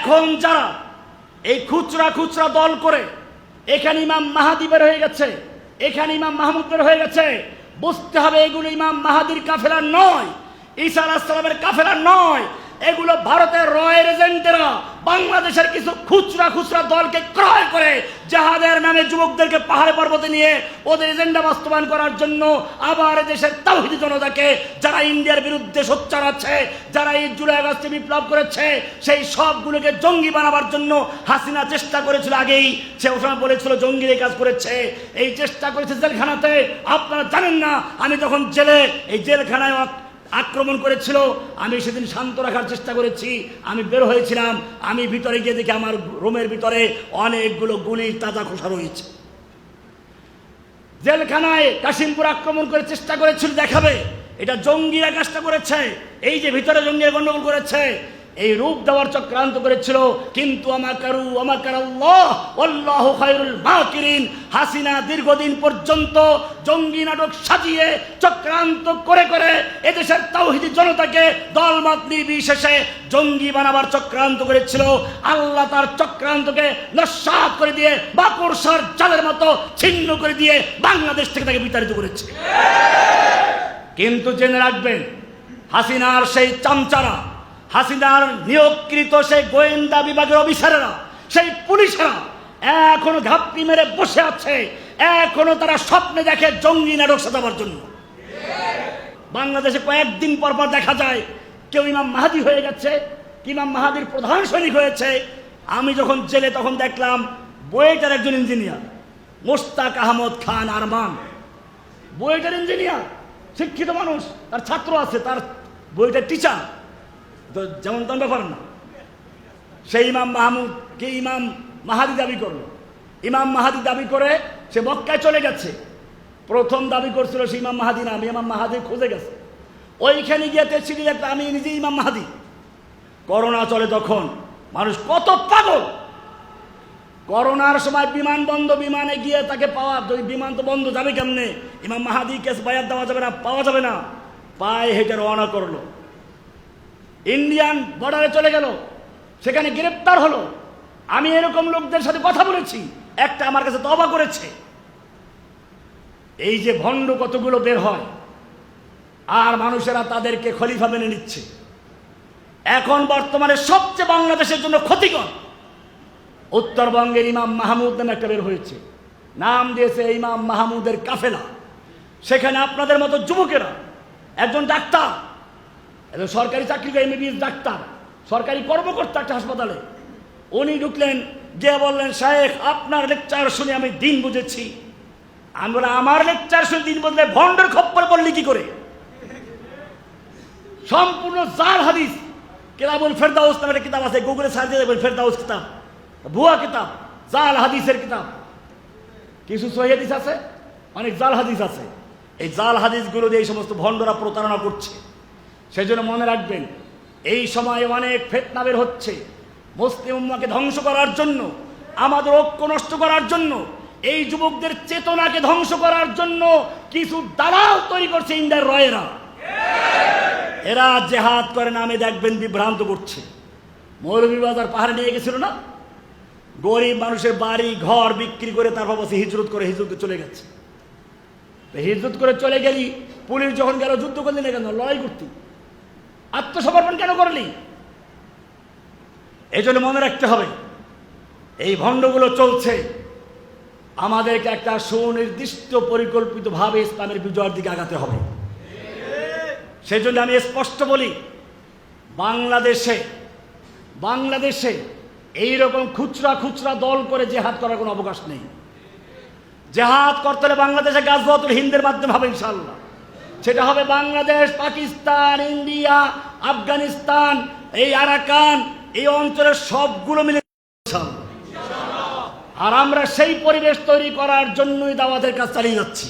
এখন যারা এই খুচরা খুচরা দল করে এখানে ইমাম মাহাদি বের হয়ে গেছে, এখানে ইমাম মাহমুদ বের হয়ে গেছে, বুঝতে হবে এগুলো ইমাম মাহাদির কাফেলা নয়, ঈসা আলাইহিস সালামের কাফেলা নয়। এগুলো ভারতের রয়ের এজেন্টরা বাংলাদেশের কিছু খুচরা খুচরা দলকে ক্রয় করে জিহাদের নামে যুবকদেরকে পাহাড়ে পর্বতে নিয়ে ওদের এজেন্ডা বাস্তবায়ন করার জন্য আবার দেশের তাওহীদি জনতাকে, যারা ইন্ডিয়ার বিরুদ্ধে সোচ্চার আছে, যারা এই জুলাই আগস্টে বিপ্লব করেছে, সেই সবগুলোকে জঙ্গি বানাবার জন্য হাসিনা চেষ্টা করেছিল। আগেই সে ওসময় বলেছিল জঙ্গির এই কাজ করেছে, এই চেষ্টা করেছে জেলখানাতে। আপনারা জানেন না, আমি যখন এই জেলখানায় আক্রমণ করেছিল, আমি সেদিন শান্ত রাখার চেষ্টা করেছি। আমি বের হয়েছিলাম, আমি ভিতরে গিয়ে দেখি আমার রুমের ভিতরে অনেকগুলো গুলির তাজা খোসা রয়েছে। জেলখানায় কাশিমপুর আক্রমণ করে চেষ্টা করেছিল দেখাবে এটা জঙ্গিরা কাজটা করেছে, এই যে ভিতরে জঙ্গিরা গন্ডগোল করেছে, এই রূপ দেওয়ার চক্রান্ত করেছিল। কিন্তু আমাকারাল্লাহ আল্লাহু খায়রুল মাকিরিন। হাসিনা দীর্ঘদিন পর্যন্ত জঙ্গি নাটক সাজিয়ে চক্রান্ত করে করে এদেশের তাওহীদি জনতাকে দলমত নির্বিশেষে জঙ্গি বানাবার চক্রান্ত করেছিল। আল্লাহ তার চক্রান্তকে নস্যাৎ করে দিয়ে মাকড়সার জালের মতো ছিন্ন করে দিয়ে বাংলাদেশ থেকে তাকে বিতাড়িত করেছে। কিন্তু জেনে রাখবেন, হাসিনার সেই চামচারা, হাসিনার নিয়োগকৃত সেই গোয়েন্দা বিভাগের অফিসারেরা, সেই পুলিশেরা এখনো ঘাপটি মেরে বসে আছে। এখনো তারা স্বপ্নে দেখে জঙ্গি নাটক সাজাবার জন্য। বাংলাদেশে কয়েকদিন পর পর দেখা যায় কেউ ইমাম মাহাদি হয়ে গেছে, ইমাম মাহাদির প্রধান সৈনিক হয়েছে। আমি যখন জেলে তখন দেখলাম বুয়েটের একজন ইঞ্জিনিয়ার মোস্তাক আহমদ খান আরমান, বুয়েটের ইঞ্জিনিয়ার, শিক্ষিত মানুষ, তার ছাত্র আছে, তার বুয়েটের টিচার, যেমন তেমন ব্যাপার না। সেই ইমাম মাহমুদকে ইমাম মাহাদি দাবি করলো। ইমাম মাহাদি দাবি করে সে মক্কায় চলে গেছে। প্রথম দাবি করছিল সে ইমাম মাহাদি না, আমি ইমাম মাহাদি খুঁজে গেছে। ওইখানে গিয়ে চিঠি একটা আমি নিজে ইমাম মাহাদি। করোনা চলে তখন মানুষ কত পাগল। করোনার সময় বিমান বন্ধ, বিমানে গিয়ে তাকে পাওয়া, বিমান তো বন্ধ, যাবে কেমনে? ইমাম মাহাদি কেস বায়াত দেওয়া যাবে না, পাওয়া যাবে না, পায়ে হেঁটে রওনা করলো। ইন্ডিয়ান বর্ডারে চলে গেল, সেখানে গ্রেপ্তার হলো। আমি এরকম লোকদের সাথে কথা বলেছি, একটা আমার কাছে তওবা করেছে। এই যে ভণ্ড কতগুলো বের হয়, আর মানুষেরা তাদেরকে খলিফা মেনে নিচ্ছে। এখন বর্তমানে সবচেয়ে বাংলাদেশের জন্য ক্ষতিকর উত্তরবঙ্গের ইমাম মাহমুদ নামে একটা বের হয়েছে, নাম দিয়েছে ইমাম মাহমুদের কাফেলা। সেখানে আপনাদের মতো যুবকেরা, একজন ডাক্তার, সরকারি চাকরি করে এমবিবিএস ডাক্তার, সরকারি কর্মকর্তা একটা হাসপাতালে, উনি ঢুকলেন, গিয়ে বললেন শায়েখ আপনার লেকচার শুনে আমি দিন বুঝেছি। আমরা আমার লেকচার শুনে দিন বুঝলে ভণ্ডের খপ্পর পড়লি কি করে? সম্পূর্ণ জাল হাদিস। কিতাবুল ফেরদাউস নামে একটা কিতাব আছে, গুগলে সার্চ দিয়ে দেখবেন, ফেরদাউস কিতাব, ভুয়া কিতাব, জাল হাদিসের কিতাব। কিছু সহিহ হাদিস আছে, অনেক জাল হাদিস আছে। এই জাল হাদিসগুলো দিয়ে এই সমস্ত ভণ্ডরা প্রতারণা করছে। সেই জন্য মনে রাখবেন, এই সময় অনেক ফিতনা বের হচ্ছে মুসলিম উম্মাহকে ধ্বংস করার জন্য, আমাদের ঐক্য নষ্ট করার জন্য, এই যুবকদের চেতনাকে ধ্বংস করার জন্য কিছু দালাল তৈরি করছে ইন্ডিয়ার রয়েরা। এরা জেহাদ করে নামে দেখবেন বিভ্রান্ত করছে। মৌলভীবাজার পাহাড়ে নিয়ে গেছিল না, গরিব মানুষের বাড়ি ঘর বিক্রি করে তারপর বসে হিজরত করে চলে গেছে। হিজরত করে চলে গেলি, পুলিশ যখন গেল যুদ্ধ করলি না কেন? লড়াই করতি, আত্মসমর্পণ কেন করলি? এই জন্য মনে রাখতে হবে, এই ভণ্ডগুলো চলছে, আমাদেরকে একটা সুনির্দিষ্ট পরিকল্পিতভাবে ইসলামের বিজয়ের দিকে আগাতে হবে। সেই জন্য আমি স্পষ্ট বলি, বাংলাদেশে এইরকম খুচরা খুচরা দল করে জেহাদ করার কোনো অবকাশ নেই। জেহাদ করতে হলে বাংলাদেশে গাজওয়াতুল হিন্দের মাধ্যমে হবে ইনশাআল্লাহ। সেটা হবে বাংলাদেশ, পাকিস্তান, ইন্ডিয়া, আফগানিস্তান, এই আরাকান, এই অঞ্চলের সবগুলো মিলে। আর আমরা সেই পরিবেশ তৈরি করার জন্যই দাওয়াতের কাজ চালিয়ে যাচ্ছি।